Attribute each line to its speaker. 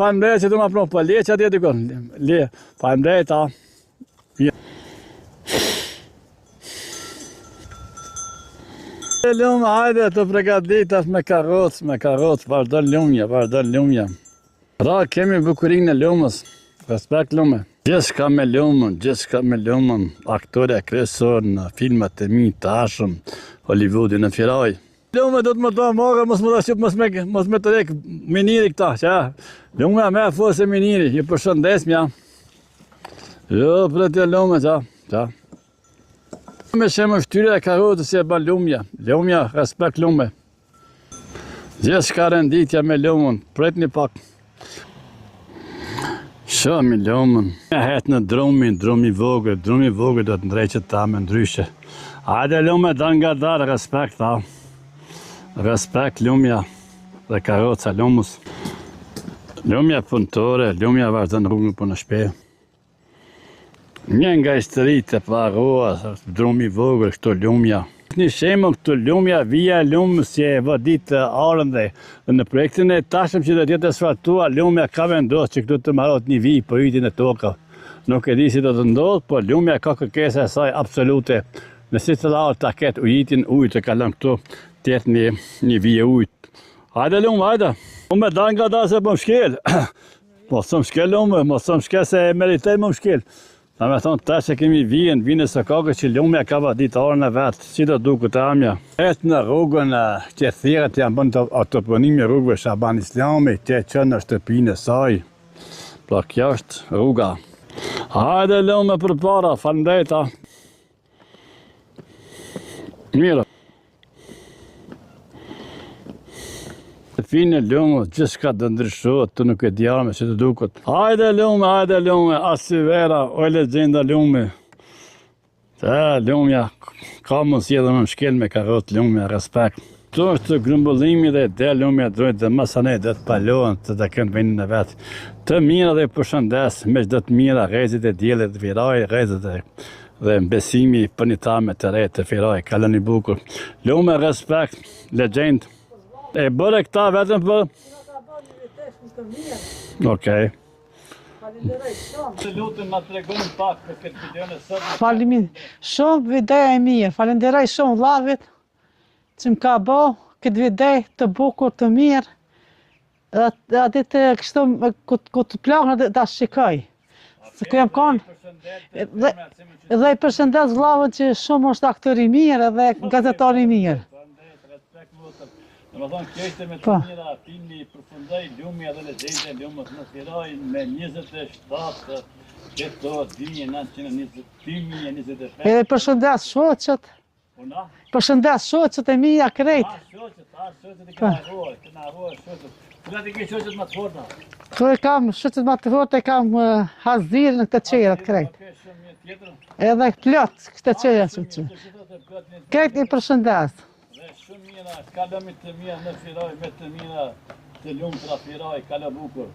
Speaker 1: Faleminderit që të më pron, po le që atje dikon. Le, faleminderit ta. Lumë, hajde të përgatitet me karrocë, vazhdon lumja. Pra, kemi bukurinë e lumës, respekt lume. Gjithçka me lumën, aktore kryesor në filmat e mi të ashëm, Hollywoodi në Firaj. Lume do të më të morë, mos me të rek miniri këta, që? Lume me fosë e miniri, ju përshëndes mja. Jo, për të lume, që? Me shemë ftyre e karotës si e ban lumja, respekt lume. Gjithçka renditja me lumën, pret një pak. Shumë lumën. Me hetë në drumi vogël do të ndreqet ta me ndryshe. Hajde lume, dan nga darë, respekt ta. Respekt lumja dhe karoca lumës. Lumja punëtore, lumja vazhdon rrugën për në shpe. Një nga historitë e parua, drumi vogël, këto lumja. Një shemë këto lumja, vija lumë si e vëdit arën dhe në projektin e tashëm që do tjetë asfaltua, lumja ka vendosë që këtu të marot një vijë për ujtin e toka. Nuk e di si do të ndodhë, po lumja ka kërkesa e saj absolute. Nësi të lartë ta ketë ujitin ujtë e kalon këtu, tjetë një vijë ujtë. Hajde lumë, hajde. Unë me dan nga da se po më shkel. Mos më shkel lumë, mos më shkel se meritej më shkel. Ta me thonë ta që kemi vijën së kakë që lumja ka vadit arën e vetë, si do duke të amja. Etë në rrugën që thirët janë bënë autoponimi rrugëve Shaban Islami, që që në shtëpinë e saj. Pra kjo është rruga. Hajde lume për para, falendeta. Mirë. Finë lumë, gjithçka të ndryshohet, të nuk e djarme që të duket. Hajde lume, asi vera, o legjenda lume. Lumja, ka mundësi edhe më shkel me karot lumja, respekt. Këto është grumbullimi dhe del lumja drojt dhe masane dhe të palohen të kënë venin e vetë. Të mira dhe përshëndes, me çdo të mira, rrezit e diellit Firaj, rrezit dhe mbesimi për një tame të re të Firaj, kaloni bukur. Lume, respekt, legjend. E bërë këta vetëm për? Okej.
Speaker 2: Falenderoj shumë.
Speaker 1: Të lutëm ma të regonim pak për këtë video në sëtë.
Speaker 2: Faleminderit. Shumë videja e mirë. Falenderoj shumë vllavit që më ka bo këtë video të bukur të mirë. Atë të kështu ku të plakën ta shikoj. Se ku jam kanë. Edhe i përshëndes vllavit që shumë është aktor i mirë edhe gazetar i mirë.
Speaker 1: Në më thonë, kështë me të mira, filmi përfundoj lumja dhe legjende lumës në Firaj me 27 qëto 2025.
Speaker 2: Edhe përshëndes shoqët. Përshëndes shoqët e mija krejt.
Speaker 1: Shoqët i këna arrojë shoqët. Këllat i ke shoqët më të forta?
Speaker 2: Këto e kam shoqët më të forta, e kam hazirë në këtë qerat krejt. Edhe plot këtë qerat shoqët. Krejt i përshëndes.
Speaker 1: Shumë mira, kalëmi të mira në Firaj, me të mira të lumë tra Firaj, kalë bukur.